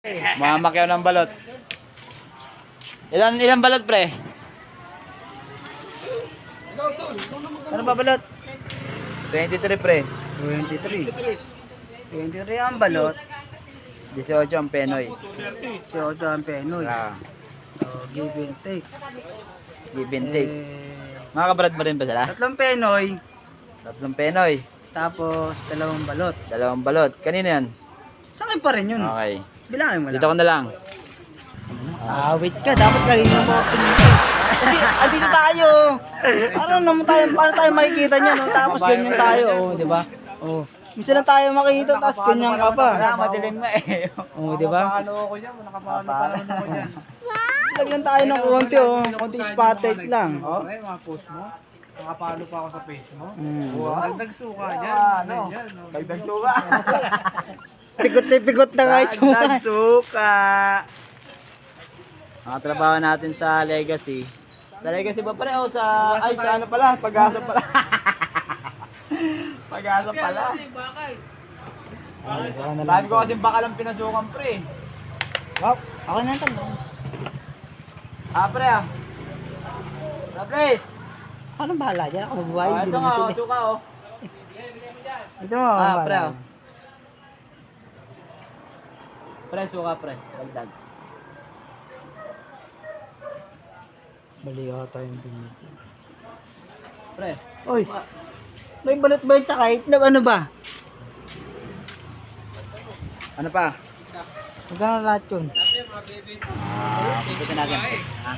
Mamakyaw ng balot. Ilan balot, pre? Ano ba balot? 23, pre. 23. 23 ang balot. 18 ang penoy. 18 ang penoy. Ah, Give and take. give and take. Makakabrad mo rin ba sila? Tatlong penoy. Tatlong penoy. Tapos dalawang balot. Dalawang balot. Kanino yan? Sa akin pa rin yun. Okay. Bilangin mo lang. Dito ko na lang. Wait ka. Dapat kanina mo pinito. Kasi andito tayo. Paano tayo makikita niya, no? Tapos ganyan tayo, oh, di ba? Oh. Minsan na tayo makikita, tapos ganyan ka pa. Wala, madilim na eh. Oh, di ba? Nakapalo ako dyan, nakapalo pa naman ako dyan. Lagyan tayo ng konti, oh. Konti spotlight lang. Oh. Okay, mga post mo. Nakapalo pa ako sa page mo. Wow. Dagdag suka dyan. Dagdag suka. Pigot na guys. Dagdag suka. Mga trabaho natin sa Legacy. Sa Legacy ba pare o sa sa ano pala? Pag-asa pala. Pag-asa pala. Dami ko kasi bakal ang pinasukan pre. Wow. Ako na ito. Pre ah. Please. Ako nang bahala dyan. Ako magbabayad. Ito nga, suka oh. Ito mo. Pre ah. Pre, suka pre. Dagdag. Bali ako tayong pinito. Pre. Oy. May balot ba yung tsaka itlog? Ano ba? Ano pa? Magkano lahat yun? Ito natin. Ha?